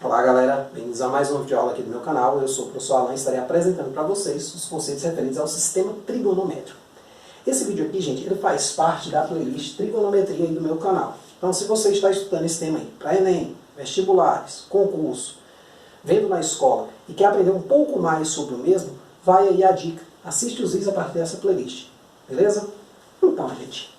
Olá galera, bem-vindos a mais um vídeo de aula aqui do meu canal. Eu sou o professor Alan e estarei apresentando para vocês os conceitos referentes ao sistema trigonométrico. Esse vídeo aqui, gente, ele faz parte da playlist Trigonometria aí do meu canal. Então, se você está estudando esse tema aí para Enem, vestibulares, concurso, vendo na escola e quer aprender um pouco mais sobre o mesmo, vai aí a dica, assiste os vídeos a partir dessa playlist, beleza? Então, gente,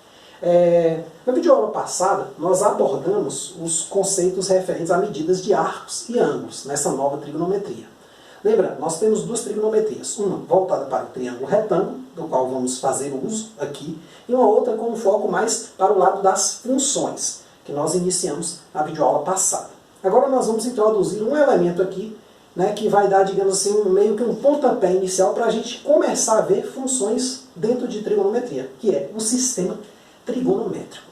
no vídeo de aula passada, nós abordamos os conceitos referentes a medidas de arcos e ângulos nessa nova trigonometria. Lembrando, nós temos duas trigonometrias, uma voltada para o triângulo retângulo, do qual vamos fazer uso aqui, e uma outra com um foco mais para o lado das funções, que nós iniciamos na videoaula passada. Agora nós vamos introduzir um elemento aqui, né, que vai dar, digamos assim, meio que um pontapé inicial para a gente começar a ver funções dentro de trigonometria, que é o sistema trigonométrico.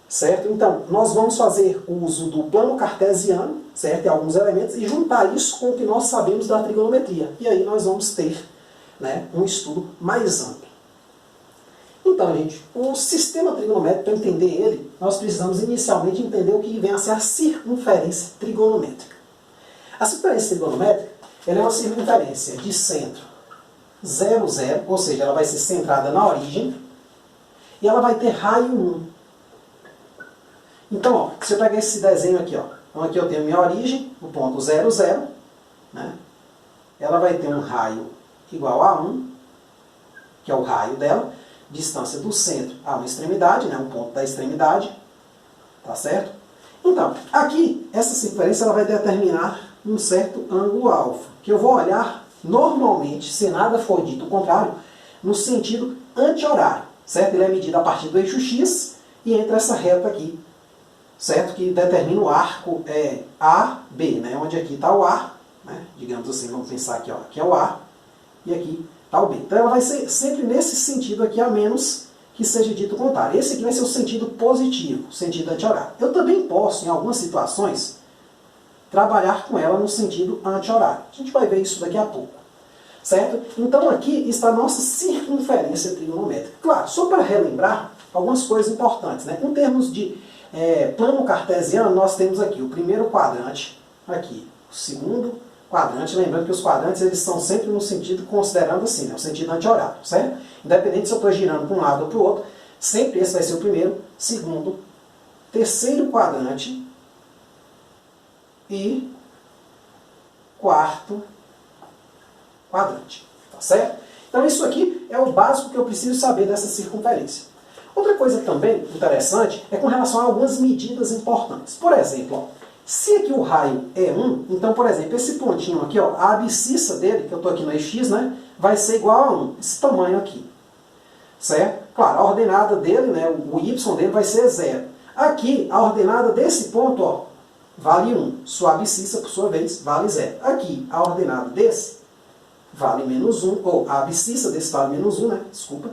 Certo? Então, nós vamos fazer uso do plano cartesiano, certo? Em alguns elementos, e juntar isso com o que nós sabemos da trigonometria. E aí nós vamos ter, né, um estudo mais amplo. Então, gente, o sistema trigonométrico, para entender ele, nós precisamos inicialmente entender o que vem a ser a circunferência trigonométrica. A circunferência trigonométrica, ela é uma circunferência de centro 0, 0, ou seja, ela vai ser centrada na origem, e ela vai ter raio 1. Então, ó, se eu pegar esse desenho aqui, ó, então aqui eu tenho minha origem, o ponto 0, 0, né? Ela vai ter um raio igual a 1, que é o raio dela, distância do centro a uma extremidade, né? Um ponto da extremidade, tá certo? Então, aqui, essa circunferência ela vai determinar um certo ângulo alfa, que eu vou olhar normalmente, se nada for dito o contrário, no sentido anti-horário, certo? Ele é medido a partir do eixo X e entra essa reta aqui, certo? Que determina o arco AB, né? Onde aqui está o A, né? Digamos assim, vamos pensar aqui, ó, aqui é o A e aqui está o B. Então ela vai ser sempre nesse sentido aqui, a menos que seja dito o contrário. Esse aqui vai ser o sentido positivo, o sentido anti-horário. Eu também posso, em algumas situações, trabalhar com ela no sentido anti-horário. A gente vai ver isso daqui a pouco. Certo? Então aqui está a nossa circunferência trigonométrica. Claro, só para relembrar algumas coisas importantes, né? Em termos de plano cartesiano, nós temos aqui o primeiro quadrante, aqui o segundo quadrante, lembrando que os quadrantes eles são sempre no sentido, considerando assim, né? O sentido anti-horário, certo? Independente se eu estou girando para um lado ou para o outro, sempre esse vai ser o primeiro, segundo, terceiro quadrante e quarto quadrante, tá certo? Então isso aqui é o básico que eu preciso saber dessa circunferência. Outra coisa também interessante é com relação a algumas medidas importantes. Por exemplo, ó, se aqui o raio é 1, então, por exemplo, esse pontinho aqui, ó, a abscissa dele, que eu estou aqui no eix, né, vai ser igual a 1, esse tamanho aqui. Certo? Claro, a ordenada dele, né, o y dele vai ser 0. Aqui, a ordenada desse ponto, ó, vale 1. Sua abscissa, por sua vez, vale 0. Aqui, a ordenada desse vale menos 1, ou a abscissa desse vale menos 1, né? Desculpa.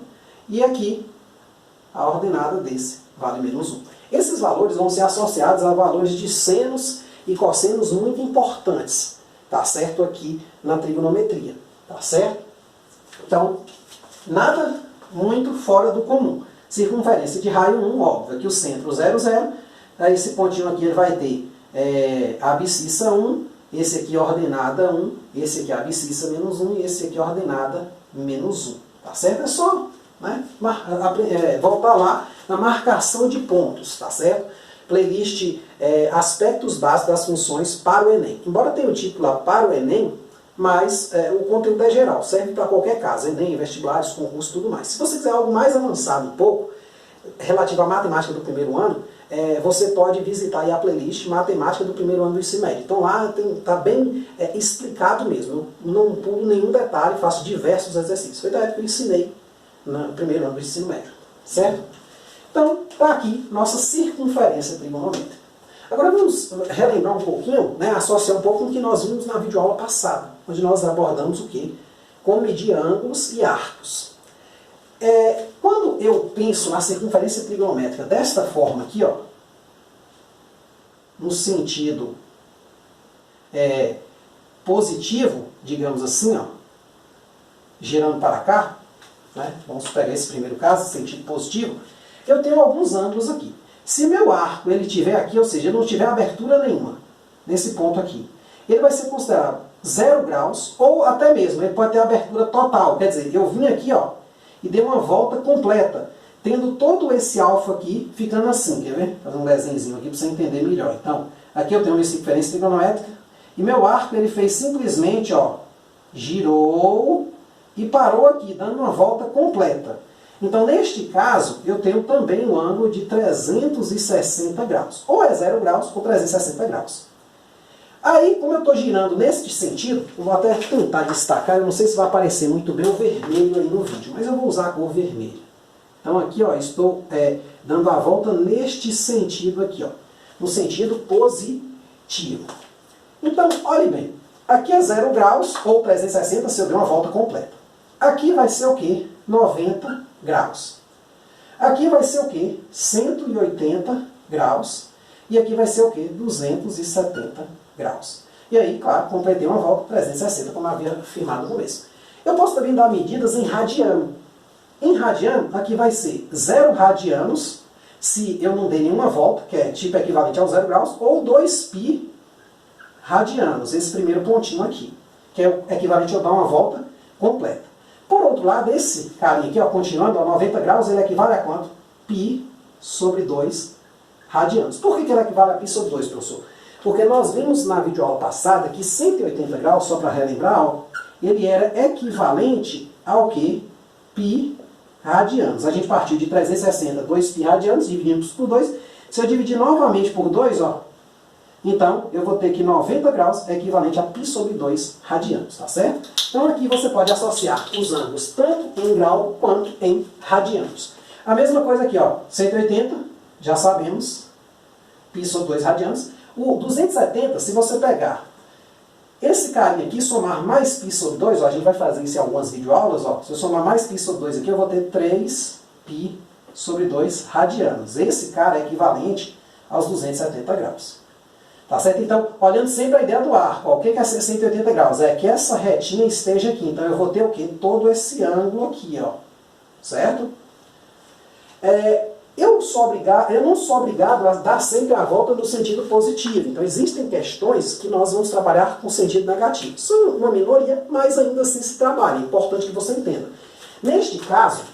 E aqui, a ordenada desse vale menos 1. Esses valores vão ser associados a valores de senos e cossenos muito importantes, tá certo? Aqui na trigonometria, tá certo? Então, nada muito fora do comum. Circunferência de raio 1, óbvio, aqui o centro 0, 0, aí esse pontinho aqui ele vai ter a abscissa 1, esse aqui ordenada 1, esse aqui abscissa menos 1 e esse aqui ordenada menos 1. Tá certo? É só, né, voltar lá na marcação de pontos, tá certo? Playlist aspectos básicos das funções para o Enem. Embora tenha o título lá para o Enem, mas o conteúdo é geral, serve para qualquer caso, Enem, vestibulares, concurso e tudo mais. Se você quiser algo mais avançado um pouco, relativo à matemática do primeiro ano, você pode visitar aí a playlist Matemática do primeiro ano do ensino médio. Então lá está bem explicado mesmo. Eu não pulo nenhum detalhe, faço diversos exercícios. Foi da época que eu ensinei no primeiro ano do ensino médio. Certo? Então, está aqui nossa circunferência trigonométrica. Agora vamos relembrar um pouquinho, né, associar um pouco com o que nós vimos na videoaula passada, onde nós abordamos o quê? Como medir ângulos e arcos. Quando eu penso na circunferência trigonométrica desta forma aqui, ó, no sentido positivo, digamos assim, ó, girando para cá, né, vamos pegar esse primeiro caso, sentido positivo, eu tenho alguns ângulos aqui. Se meu arco ele tiver aqui, ou seja, não tiver abertura nenhuma, nesse ponto aqui, ele vai ser considerado 0 graus, ou até mesmo, ele pode ter abertura total. Quer dizer, eu vim aqui, ó, e dei uma volta completa, tendo todo esse alfa aqui ficando assim, quer ver? Fazer um desenhozinho aqui para você entender melhor. Então, aqui eu tenho uma circunferência trigonométrica, e meu arco ele fez simplesmente, ó, girou e parou aqui, dando uma volta completa. Então, neste caso, eu tenho também um ângulo de 360 graus. Ou é 0 graus ou 360 graus. Aí, como eu estou girando neste sentido, eu vou até tentar destacar, eu não sei se vai aparecer muito bem o vermelho aí no vídeo, mas eu vou usar a cor vermelha. Então aqui, ó, estou dando a volta neste sentido aqui, ó, no sentido positivo. Então, olhe bem, aqui é 0 graus ou 360 se eu der uma volta completa. Aqui vai ser o quê? 90 graus. Aqui vai ser o quê? 180 graus. E aqui vai ser o quê? 270 graus. E aí, claro, completei uma volta 360, como eu havia afirmado no começo. Eu posso também dar medidas em radiano. Em radiano, aqui vai ser 0 radianos, se eu não dei nenhuma volta, que é tipo equivalente aos 0 graus, ou 2π radianos, esse primeiro pontinho aqui, que é equivalente a eu dar uma volta completa. Por outro lado, esse carinha aqui, ó, continuando, a 90 graus, ele equivale a quanto? Π sobre 2 radianos. Por que ele equivale a π sobre 2, professor? Porque nós vimos na videoaula passada que 180 graus, só para relembrar, ó, ele era equivalente ao que? Π radianos. A gente partiu de 360, 2π radianos, dividimos por 2. Se eu dividir novamente por 2, ó, então eu vou ter que 90 graus é equivalente a π sobre 2 radianos, tá certo? Então aqui você pode associar os ângulos tanto em grau quanto em radianos. A mesma coisa aqui, ó, 180, já sabemos, π sobre 2 radianos. O 270, se você pegar esse carinha aqui, somar mais π sobre 2, ó, a gente vai fazer isso em algumas videoaulas, ó, se eu somar mais π sobre 2 aqui, eu vou ter 3π sobre 2 radianos. Esse cara é equivalente aos 270 graus. Tá certo? Então, olhando sempre a ideia do arco, ó, o que é ser 180 graus? É que essa retinha esteja aqui. Então, eu vou ter o quê? Todo esse ângulo aqui, ó. Certo? Eu não sou obrigado a dar sempre a volta no sentido positivo. Então, existem questões que nós vamos trabalhar com sentido negativo. São uma minoria, mas ainda assim se trabalha. É importante que você entenda. Neste caso,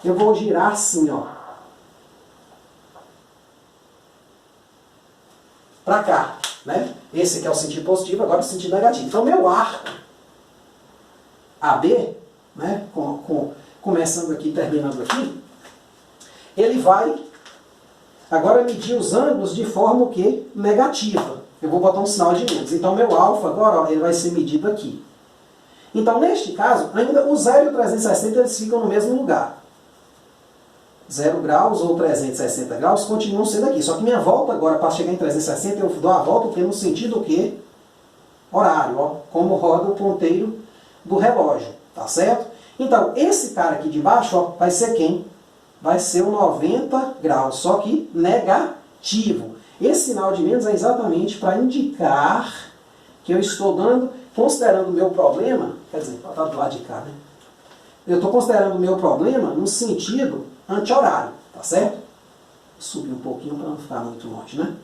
eu vou girar assim, ó, para cá, né? Esse aqui é o sentido positivo, agora o sentido negativo. Então, meu arco AB, né, começando aqui e terminando aqui, ele vai agora medir os ângulos de forma o quê? Negativa. Eu vou botar um sinal de menos. Então, meu alfa agora, ó, ele vai ser medido aqui. Então, neste caso, ainda o 0 e o 360 eles ficam no mesmo lugar. 0 graus ou 360 graus continuam sendo aqui. Só que minha volta agora, para chegar em 360, eu dou a volta no sentido o quê? Horário, ó, como roda o ponteiro do relógio. Tá certo? Então, esse cara aqui de baixo, ó, vai ser quem? Vai ser o 90 graus, só que negativo. Esse sinal de menos é exatamente para indicar que eu estou dando, considerando o meu problema, quer dizer, está do lado de cá, né? Eu estou considerando o meu problema no sentido anti-horário, tá certo? Subir um pouquinho para não ficar muito longe, né?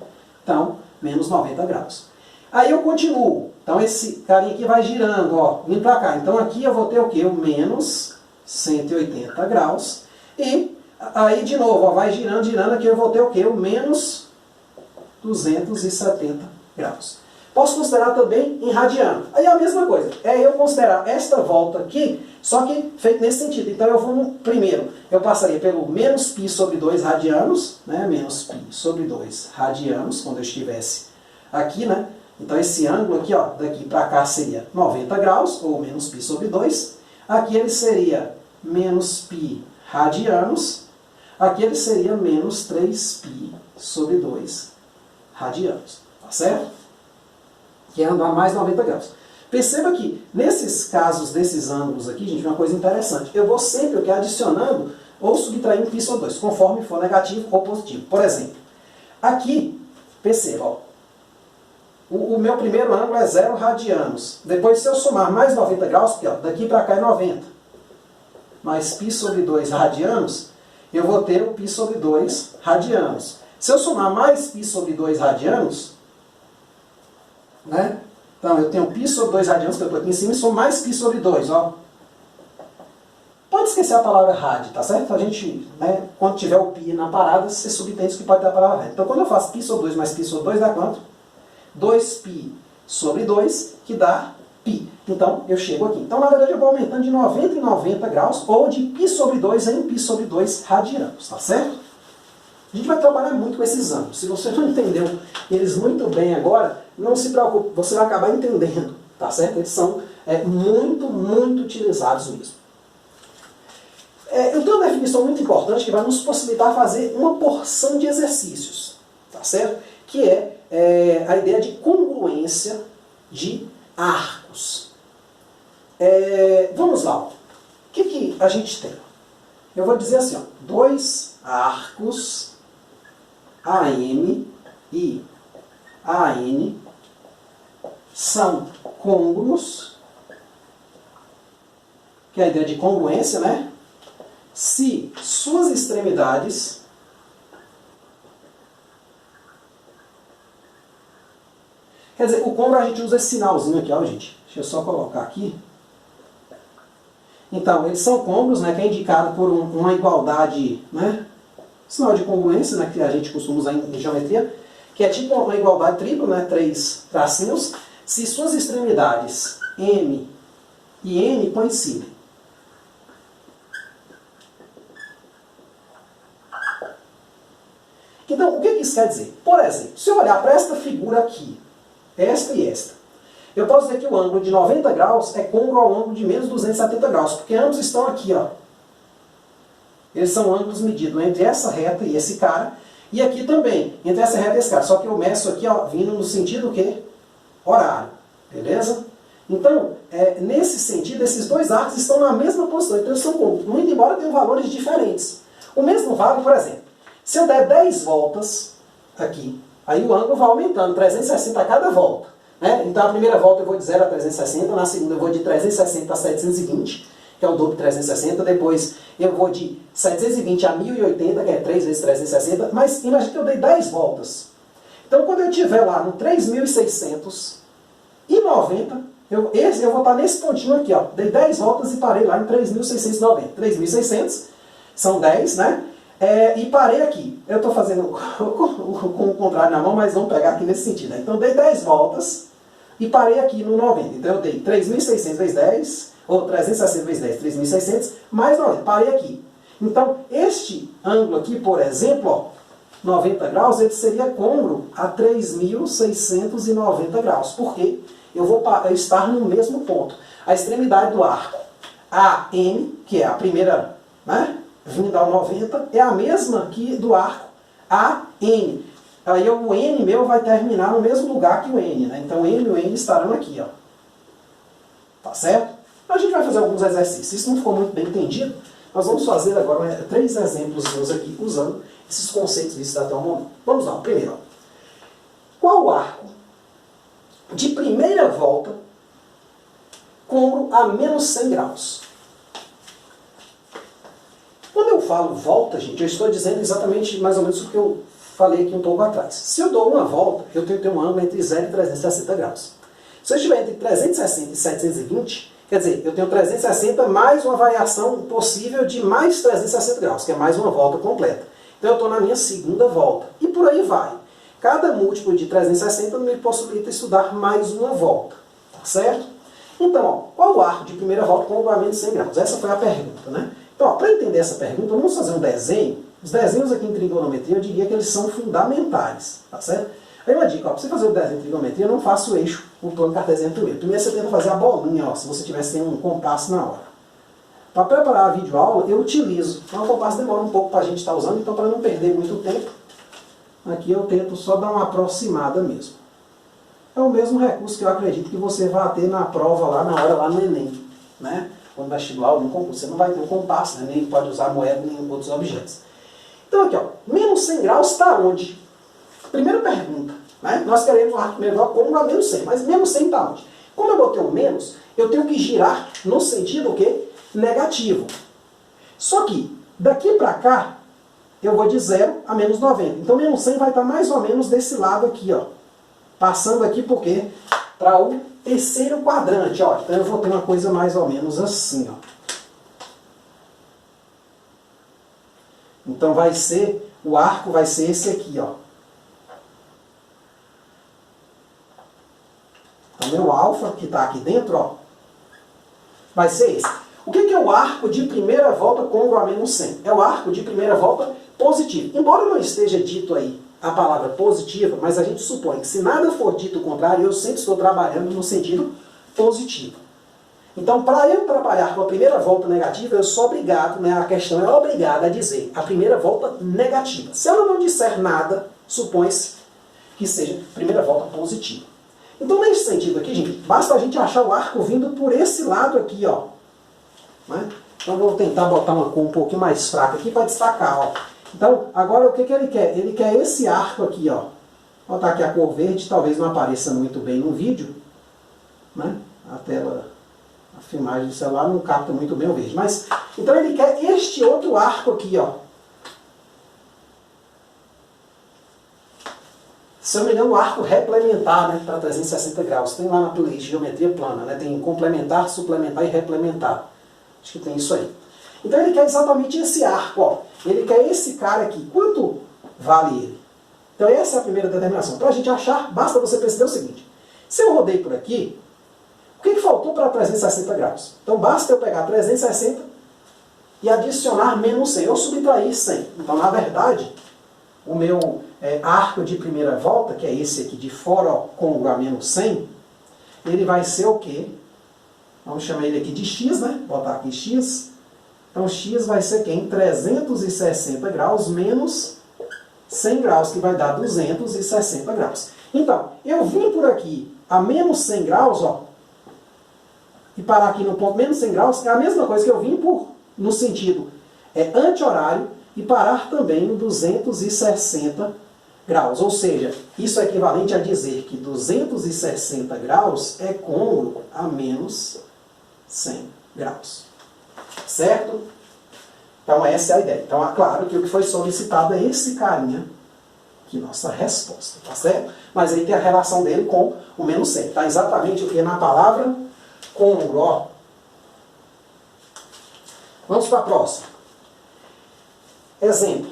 Então, menos 90 graus. Aí eu continuo. Então, esse carinha aqui vai girando, ó, vindo para cá. Então, aqui eu vou ter o quê? O menos 180 graus. E aí, de novo, ó, vai girando, girando. Aqui eu vou ter o quê? O menos 270 graus. Posso considerar também em radiano. Aí a mesma coisa. É eu considerar esta volta aqui, só que feito nesse sentido. Então eu vou no primeiro. Eu passaria pelo menos π sobre 2 radianos, né? Menos π sobre 2 radianos, quando eu estivesse aqui, né? Então esse ângulo aqui, ó, daqui para cá seria 90 graus, ou menos π sobre 2. Aqui ele seria menos π radianos. Aqui ele seria menos 3π sobre 2 radianos. Tá certo? Que é andar mais 90 graus. Perceba que, nesses casos desses ângulos aqui, gente, uma coisa interessante. Eu vou sempre o que adicionando ou subtraindo π sobre 2, conforme for negativo ou positivo. Por exemplo, aqui, perceba, ó, o meu primeiro ângulo é 0 radianos. Depois, se eu somar mais 90 graus, porque ó, daqui para cá é 90, mais π sobre 2 radianos, eu vou ter o π sobre 2 radianos. Se eu somar mais π sobre 2 radianos, né? Então eu tenho π sobre 2 radianos, que eu estou aqui em cima, e sou mais π sobre 2, ó. Pode esquecer a palavra rad, tá certo? A gente, né, quando tiver o π na parada, você subentende que pode ter a palavra rad. Então quando eu faço π sobre 2 mais π sobre 2 dá quanto? 2π sobre 2, que dá π. Então eu chego aqui. Então na verdade eu vou aumentando de 90 em 90 graus, ou de π sobre 2 em π sobre 2 radianos, tá certo? A gente vai trabalhar muito com esses ângulos. Se você não entendeu eles muito bem agora, não se preocupe, você vai acabar entendendo, tá certo? Eles são muito utilizados mesmo. Eu tenho uma definição muito importante que vai nos possibilitar fazer uma porção de exercícios, tá certo? Que é a ideia de congruência de arcos. Vamos lá. O que a gente tem? Eu vou dizer assim, ó, 2 arcos AM e AN são côngruos, que é a ideia de congruência, né? Se suas extremidades quer dizer, o côngruo a gente usa esse sinalzinho aqui, ó, gente. Deixa eu só colocar aqui. Então, eles são côngruos, né, que é indicado por uma igualdade, né, sinal de congruência, né, que a gente costuma usar em geometria, que é tipo uma igualdade tripla, né, 3 tracinhos, se suas extremidades M e N coincidem. Então, o que isso quer dizer? Por exemplo, se eu olhar para esta figura aqui, esta e esta, eu posso dizer que o ângulo de 90 graus é côngruo ao ângulo de menos 270 graus, porque ambos estão aqui, ó. Eles são ângulos medidos entre essa reta e esse cara, e aqui também, entre essa reta e esse cara. Só que eu meço aqui, ó, vindo no sentido o quê? Horário. Beleza? Então, nesse sentido, esses dois arcos estão na mesma posição. Então, eles são côngruos, muito embora tenham valores diferentes. O mesmo vale, por exemplo, se eu der 10 voltas aqui, aí o ângulo vai aumentando, 360 a cada volta. Né? Então, a primeira volta eu vou de 0 a 360, na segunda eu vou de 360 a 720, que é o dobro de 360, depois eu vou de 720 a 1080, que é 3 vezes 360, mas imagina que eu dei 10 voltas. Então, quando eu estiver lá no 3690, eu vou estar nesse pontinho aqui, ó. Dei 10 voltas e parei lá em 3690. 3600 são 10, né? E parei aqui. Eu estou fazendo com o contrário na mão, mas vamos pegar aqui nesse sentido. Né? Então, dei 10 voltas e parei aqui no 90. Então, eu dei 3.600 vezes 10, ou 360 vezes 10, 3.600, mais 90. Parei aqui. Então, este ângulo aqui, por exemplo, ó, 90 graus, ele seria côngruo a 3.690 graus. Por quê? Eu vou estar no mesmo ponto. A extremidade do arco AM, que é a primeira, né, vindo ao 90, é a mesma que do arco AN. Aí o N meu vai terminar no mesmo lugar que o N. Né? Então M e o N estarão aqui. Ó. Tá certo? A gente vai fazer alguns exercícios. Isso não ficou muito bem entendido. Nós vamos fazer agora 3 exemplos aqui usando esses conceitos vistos até o momento. Vamos lá. Primeiro, ó. Qual o arco de primeira volta côngruo a menos 100 graus? Quando eu falo volta, gente, eu estou dizendo exatamente mais ou menos o que eu falei aqui um pouco atrás. Se eu dou uma volta, eu tenho que ter um ângulo entre 0 e 360 graus. Se eu estiver entre 360 e 720, quer dizer, eu tenho 360 mais uma variação possível de mais 360 graus, que é mais uma volta completa. Então eu estou na minha segunda volta. E por aí vai. Cada múltiplo de 360 me possibilita estudar mais uma volta. Tá certo? Então, ó, qual o arco de primeira volta com ângulo a menos 100 graus? Essa foi a pergunta, né? Então, para entender essa pergunta, vamos fazer um desenho. Os desenhos aqui em trigonometria, eu diria que eles são fundamentais, tá certo? Aí uma dica, para você fazer o desenho em trigonometria, não faça o eixo, o plano cartesiano primeiro. Primeiro você tenta fazer a bolinha, ó, se você tivesse sem um compasso na hora. Para preparar a videoaula, eu utilizo. Então, o compasso demora um pouco para a gente estar usando, então para não perder muito tempo, aqui eu tento só dar uma aproximada mesmo. É o mesmo recurso que eu acredito que você vai ter na prova lá, na hora lá no Enem, né? Quando vestibular ou no concurso, você não vai ter um compasso, né? Nem pode usar moeda nem outros objetos. Então aqui, ó, menos 100 graus está onde? Primeira pergunta, né? Nós queremos um arco primeiro grau côngruo a menos 100, mas menos 100 está onde? Como eu botei um menos, eu tenho que girar no sentido o quê? Negativo. Só que daqui para cá, eu vou de 0 a menos 90. Então menos 100 vai estar mais ou menos desse lado aqui, ó. Passando aqui porque para o terceiro quadrante. Ó. Então eu vou ter uma coisa mais ou menos assim. Ó. Então vai ser, o arco vai ser esse aqui. Ó. Então meu alfa, que está aqui dentro, ó, vai ser esse. O que é o arco de primeira volta côngruo a menos 100? É o arco de primeira volta positivo. Embora não esteja dito aí a palavra positiva, mas a gente supõe que se nada for dito o contrário, eu sempre estou trabalhando no sentido positivo. Então, para eu trabalhar com a primeira volta negativa, eu sou obrigado, né, a questão é obrigada a dizer a primeira volta negativa. Se ela não disser nada, supõe-se que seja primeira volta positiva. Então, nesse sentido aqui, gente, basta a gente achar o arco vindo por esse lado aqui, ó. Né? Então, vou tentar botar uma cor um pouquinho mais fraca aqui para destacar, ó. Então, agora o que ele quer? Ele quer esse arco aqui, ó. Vou botar aqui a cor verde, talvez não apareça muito bem no vídeo, né? A tela, a filmagem do celular não capta muito bem o verde. Mas, então ele quer este outro arco aqui, ó. Se eu não me engano, o arco replementar, né, para 360 graus. Tem lá na playlist Geometria Plana, né? Tem complementar, suplementar e replementar. Acho que tem isso aí. Então ele quer exatamente esse arco, ó. Ele quer esse cara aqui. Quanto vale ele? Então essa é a primeira determinação. Para a gente achar, basta você perceber o seguinte. Se eu rodei por aqui, o que faltou para 360 graus? Então basta eu pegar 360 e adicionar menos 100. Eu subtrair 100. Então, na verdade, o meu arco de primeira volta, que é esse aqui de fora côngruo a menos 100, ele vai ser o quê? Vamos chamar ele aqui de x, né? Botar aqui x. Então, x vai ser quem? 360 graus menos 100 graus, que vai dar 260 graus. Então, eu vim por aqui a menos 100 graus, ó, e parar aqui no ponto menos 100 graus, é a mesma coisa que eu vim no sentido anti-horário e parar também no 260 graus. Ou seja, isso é equivalente a dizer que 260 graus é côngruo a menos 100 graus. Certo? Então essa é a ideia. Então é claro que o que foi solicitado é esse carinha, que nossa resposta, tá certo? Mas aí tem a relação dele com o menos 100. Está exatamente o que na palavra côngruo, ó. Vamos para a próxima. Exemplo.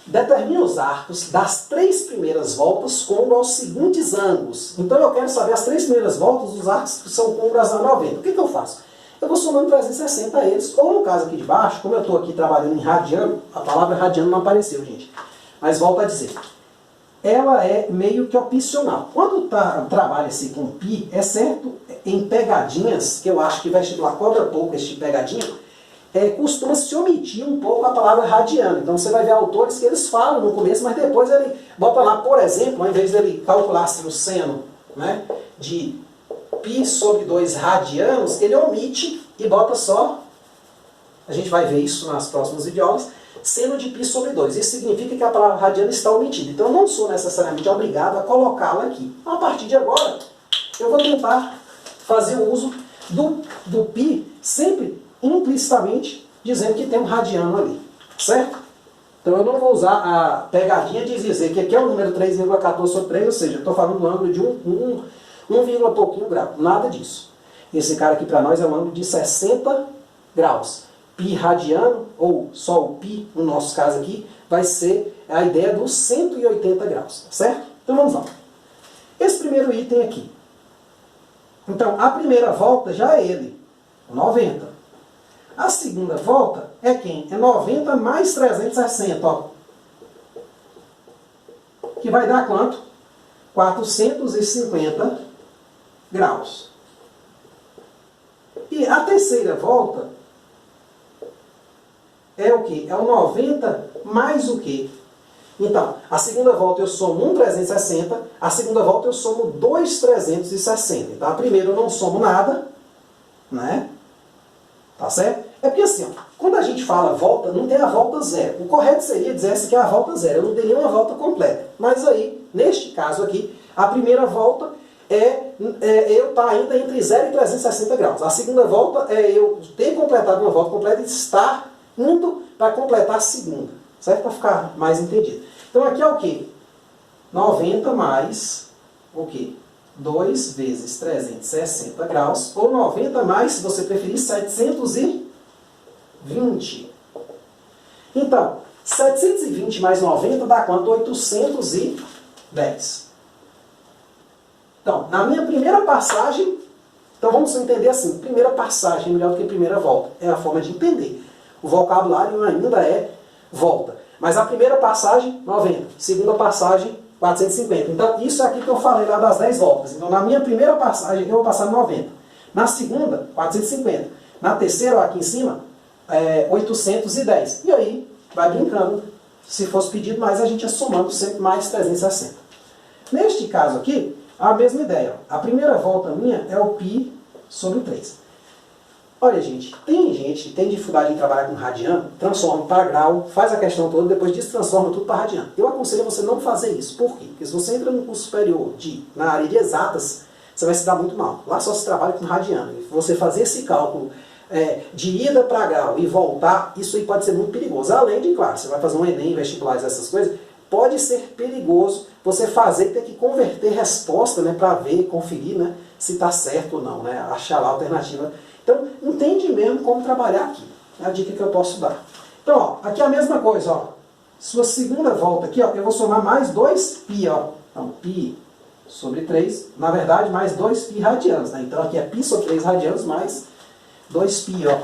Determine os arcos das 3 primeiras voltas côngruo aos seguintes ângulos. Então eu quero saber as 3 primeiras voltas dos arcos que são côngruos a 90. O que eu faço? Eu vou somando 360 a eles, ou no caso aqui de baixo, como eu estou aqui trabalhando em radiano, a palavra radiano não apareceu, gente. Mas volto a dizer, ela é meio que opcional. Quando trabalha-se com π, é certo, em pegadinhas, que eu acho que vestibular cobra pouco este pegadinha, costuma-se omitir um pouco a palavra radiano. Então você vai ver autores que eles falam no começo, mas depois ele bota lá, por exemplo, ao invés dele calcular o seno, né, de π sobre 2 radianos, ele omite e bota só, a gente vai ver isso nas próximas videoaulas, seno de π sobre 2. Isso significa que a palavra radiano está omitida. Então eu não sou necessariamente obrigado a colocá-la aqui. A partir de agora, eu vou tentar fazer o uso do π sempre implicitamente dizendo que tem um radiano ali. Certo? Então eu não vou usar a pegadinha de dizer que aqui é o número 3,14 sobre 3, ou seja, eu estou falando do ângulo de 1, pouquinho grau. Nada disso. Esse cara aqui para nós é um ângulo de 60 graus. Π radiano, ou só o π, no nosso caso aqui, vai ser a ideia dos 180 graus. Certo? Então vamos lá. Esse primeiro item aqui. Então, a primeira volta já é ele, 90. A segunda volta é quem? É 90 mais 360, ó. Que vai dar quanto? 450 graus. E a terceira volta é o quê? É o 90 mais o quê? Então, a segunda volta eu somo 1,360, a segunda volta eu somo 2,360. Então, a primeira eu não somo nada, né? Tá certo? É porque assim, ó, quando a gente fala volta, não tem a volta zero. O correto seria dizer essa que é a volta zero. Eu não teria uma volta completa. Mas aí, neste caso aqui, a primeira volta eu estar ainda entre 0 e 360 graus. A segunda volta é eu ter completado uma volta completa e estar indo para completar a segunda. Certo? Para ficar mais entendido. Então aqui é o quê? 90 mais o quê? 2 vezes 360 graus, ou 90 mais, se você preferir, 720. Então, 720 mais 90 dá quanto? 810. Então, na minha primeira passagem, então vamos entender assim, primeira passagem é melhor do que primeira volta. É a forma de entender. O vocabulário ainda é volta. Mas a primeira passagem, 90. Segunda passagem, 450. Então, isso é aqui que eu falei lá das 10 voltas. Então, na minha primeira passagem, eu vou passar 90. Na segunda, 450. Na terceira, ó, aqui em cima, 810. E aí, vai brincando. Se fosse pedido mais, a gente ia somando sempre mais 360. Neste caso aqui, a mesma ideia. A primeira volta minha é o π sobre 3. Olha, gente que tem dificuldade em trabalhar com radiano, transforma para grau, faz a questão toda, depois disso transforma tudo para radiano. Eu aconselho você não fazer isso. Por quê? Porque se você entra no curso superior na área de exatas, você vai se dar muito mal. Lá só se trabalha com radiano. E você fazer esse cálculo de ida para grau e voltar, isso aí pode ser muito perigoso. Além de, claro, você vai fazer um Enem, vestibulares, essas coisas, pode ser perigoso você fazer e ter que converter resposta, né, para ver, conferir, né, se está certo ou não, né, achar lá a alternativa. Então, entende mesmo como trabalhar aqui. É a dica que eu posso dar. Então, ó, aqui é a mesma coisa, ó. Sua segunda volta aqui, ó, eu vou somar mais 2π, ó. Então, π sobre 3, na verdade, mais 2π radianos, né? Então, aqui é π sobre 3 radianos mais 2π, ó.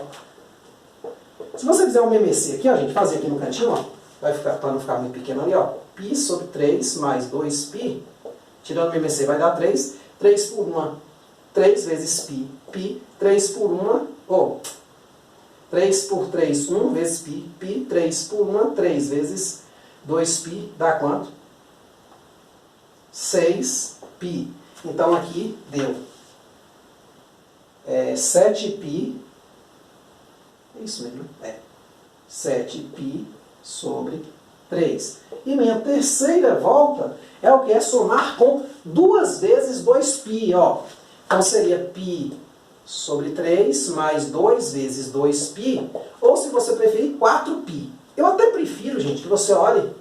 Se você fizer um MMC aqui, ó, gente, fazer aqui no cantinho, ó, vai ficar, para não ficar muito pequeno ali, ó, π sobre 3 mais 2π, tirando o MMC vai dar 3, 3 por 1, 3 vezes π, π, 3 por 1, ou 3 por 3, 1 vezes π, π, 3 por 1, 3 vezes 2π, dá quanto? 6π. Então aqui deu 7π, é isso mesmo, 7π sobre 3. E minha terceira volta é o que? É somar com 2 vezes 2π, ó. Então seria π sobre 3 mais 2 vezes 2π, ou se você preferir, 4π. Eu até prefiro, gente, que você olhe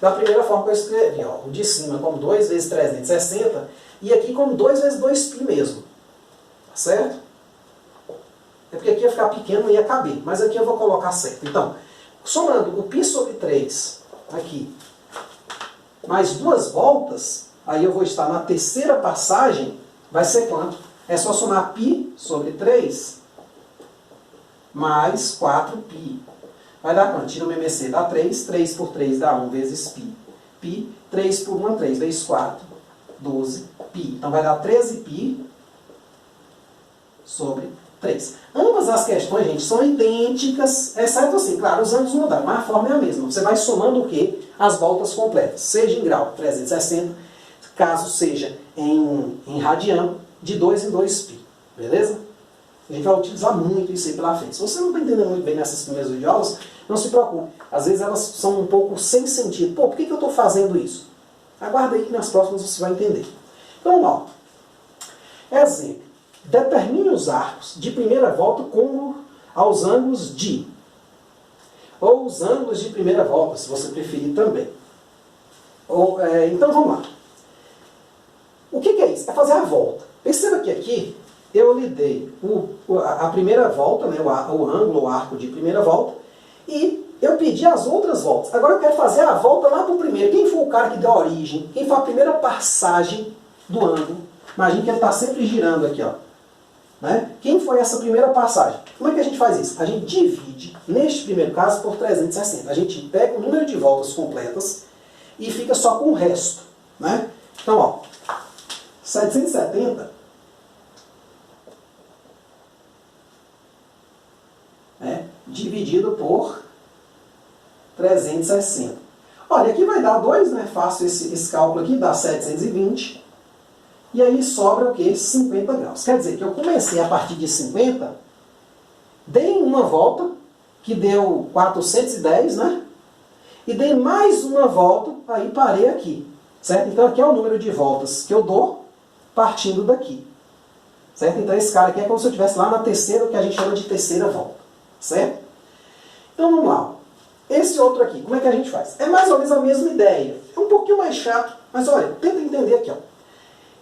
da primeira forma que eu escrevi, ó, o de cima como 2 vezes 360 e aqui como 2 vezes 2π mesmo. Tá certo? É porque aqui ia ficar pequeno, não ia caber, mas aqui eu vou colocar certo. Então, somando o π sobre 3 aqui, mais 2 voltas, aí eu vou estar na terceira passagem, vai ser quanto? É só somar π sobre 3 mais 4π. Vai dar quanto? Tira o MMC, dá 3. 3 por 3 dá 1 vezes π. Π, 3 por 1, 3 vezes 4, 12π. Então vai dar 13π sobre 3. Ambas as questões, gente, são idênticas, exceto assim, claro, os ângulos mudaram, mas a forma é a mesma. Você vai somando o quê? As voltas completas. Seja em grau, 360, caso seja em radiano, de 2 em 2π. Beleza? A gente vai utilizar muito isso aí pela frente. Se você não está entendendo muito bem nessas primeiras videoaulas, não se preocupe. Às vezes elas são um pouco sem sentido. Pô, por que eu estou fazendo isso? Aguarda aí que nas próximas você vai entender. Então, vamos lá. Exemplo. Determine os arcos de primeira volta como aos ângulos de. Ou os ângulos de primeira volta, se você preferir também. Então, vamos lá. O que é isso? É fazer a volta. Perceba que aqui eu lhe dei a primeira volta, né, o ângulo, o arco de primeira volta, e eu pedi as outras voltas. Agora eu quero fazer a volta lá para o primeiro. Quem foi o cara que deu a origem? Quem foi a primeira passagem do ângulo? Imagina que ele está sempre girando aqui, ó. Né? Quem foi essa primeira passagem? Como é que a gente faz isso? A gente divide, neste primeiro caso, por 360. A gente pega o número de voltas completas e fica só com o resto. Né? Então, ó, 770 dividido por 360. Olha, aqui vai dar 2, né? Faço esse cálculo aqui, dá 720. E aí sobra o quê? 50 graus. Quer dizer que eu comecei a partir de 50, dei uma volta, que deu 410, né? E dei mais uma volta, aí parei aqui. Certo? Então aqui é o número de voltas que eu dou partindo daqui. Certo? Então esse cara aqui é como se eu estivesse lá na terceira, o que a gente chama de terceira volta. Certo? Então vamos lá. Esse outro aqui, como é que a gente faz? É mais ou menos a mesma ideia. É um pouquinho mais chato, mas olha, tenta entender aqui, ó.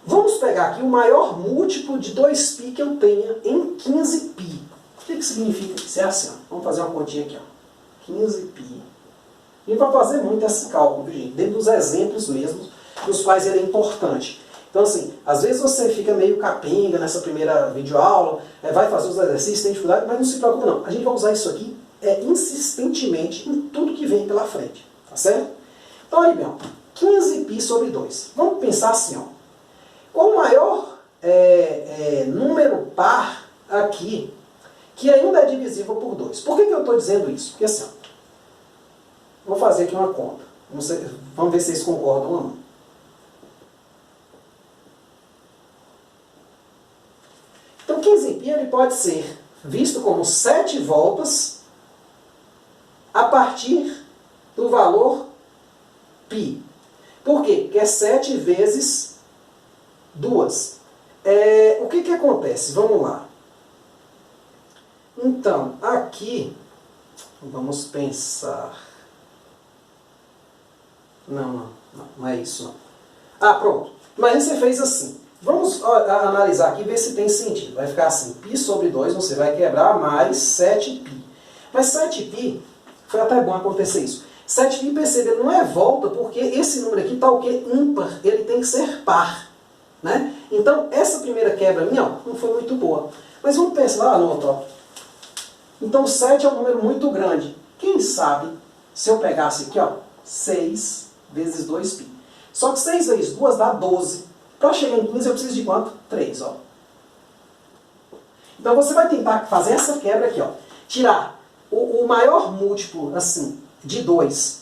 Vamos pegar aqui o maior múltiplo de 2π que eu tenha em 15π. O que significa isso? É assim, ó. Vamos fazer uma continha aqui, ó. 15π. A gente vai fazer muito esse cálculo, viu, gente? Dentro dos exemplos mesmos, dos quais ele é importante. Então, assim, às vezes você fica meio capenga nessa primeira videoaula, vai fazer os exercícios, tem dificuldade, mas não se preocupe não. A gente vai usar isso aqui insistentemente em tudo que vem pela frente, tá certo? Então, aí, bem, ó, 15π sobre 2. Vamos pensar assim, ó. Qual o maior número par aqui que ainda é divisível por 2? Por que eu estou dizendo isso? Porque assim, ó, vou fazer aqui uma conta. Vamos ver se vocês concordam ou não. Então, 15π ele pode ser visto como 7 voltas a partir do valor π. Por quê? Porque é 7 vezes 2. O que acontece? Vamos lá. Então, aqui, vamos pensar... Não é isso não. Ah, pronto. Mas você fez assim. Vamos analisar aqui e ver se tem sentido. Vai ficar assim, π sobre 2, você vai quebrar mais 7π. Mas 7π, foi até bom acontecer isso. 7π, percebe, não é volta, porque esse número aqui está o quê? Ímpar. Ele tem que ser par. Né? Então, essa primeira quebra minha, ó, não foi muito boa. Mas vamos pensar lá no outro. Ó. Então, 7 é um número muito grande. Quem sabe, se eu pegasse aqui, ó, 6 vezes 2π. Só que 6 vezes 2 dá 12. Para chegar em 15 eu preciso de quanto? 3. Ó. Então você vai tentar fazer essa quebra aqui. Ó. Tirar o maior múltiplo assim, de 2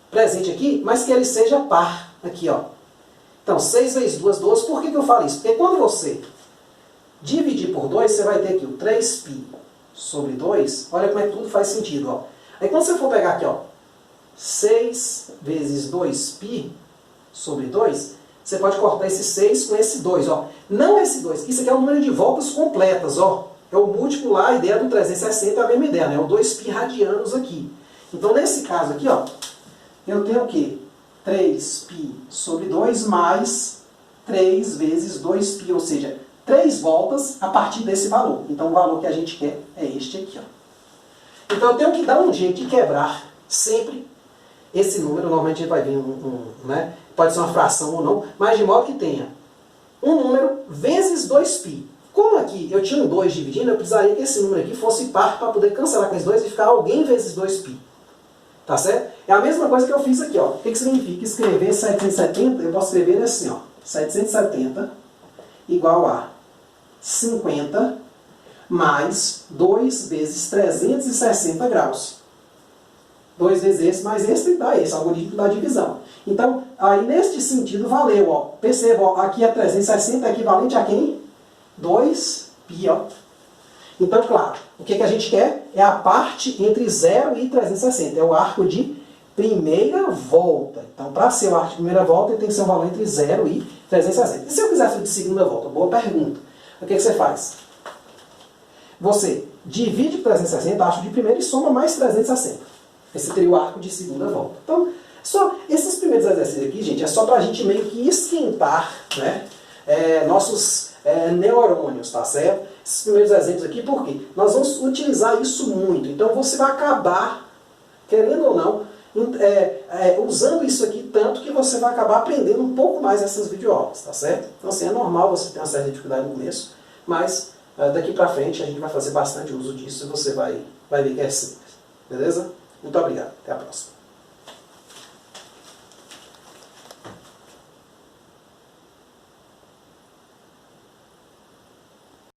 presente aqui, mas que ele seja par. Aqui, ó. Então 6 vezes 2, 12. Por que eu falo isso? Porque quando você dividir por 2, você vai ter aqui o 3π sobre 2. Olha como é que tudo faz sentido. Ó. Aí quando você for pegar aqui, ó, 6 vezes 2π sobre 2, você pode cortar esse 6 com esse 2. Ó. Não esse 2, isso aqui é o número de voltas completas. Ó. É o múltiplo lá, a ideia do 360 é a mesma ideia, né? É o 2π radianos aqui. Então nesse caso aqui, ó, eu tenho o quê? 3π sobre 2 mais 3 vezes 2π, ou seja, 3 voltas a partir desse valor. Então o valor que a gente quer é este aqui. Ó. Então eu tenho que dar um jeito de quebrar sempre esse número. Normalmente a gente vai ver né? Pode ser uma fração ou não, mas de modo que tenha um número vezes 2π. Como aqui eu tinha um 2 dividindo, eu precisaria que esse número aqui fosse par para poder cancelar com esse 2 e ficar alguém vezes 2π. Tá certo? É a mesma coisa que eu fiz aqui. Ó. O que significa? Escrever 770, eu posso escrever assim, ó, 770 igual a 50 mais 2 vezes 360 graus. 2 vezes esse mais esse dá esse, algoritmo da divisão. Então, aí neste sentido valeu. Ó. Perceba, ó, aqui é 360 é equivalente a quem? 2π. Ó. Então, claro, o que a gente quer é a parte entre 0 e 360. É o arco de primeira volta. Então, para ser o arco de primeira volta, ele tem que ser um valor entre 0 e 360. E se eu quisesse de segunda volta? Boa pergunta. O que você faz? Você divide 360, arco de primeira, e soma mais 360. Esse seria o arco de segunda volta. Então, só esses primeiros exercícios aqui, gente, é só para a gente meio que esquentar, né, nossos neurônios, tá certo? Esses primeiros exemplos aqui, por quê? Nós vamos utilizar isso muito. Então você vai acabar, querendo ou não, usando isso aqui tanto que você vai acabar aprendendo um pouco mais essas videoaulas, tá certo? Então assim, é normal você ter uma certa dificuldade no começo, mas daqui pra frente a gente vai fazer bastante uso disso e você vai ver que é simples. Beleza? Muito obrigado. Até a próxima.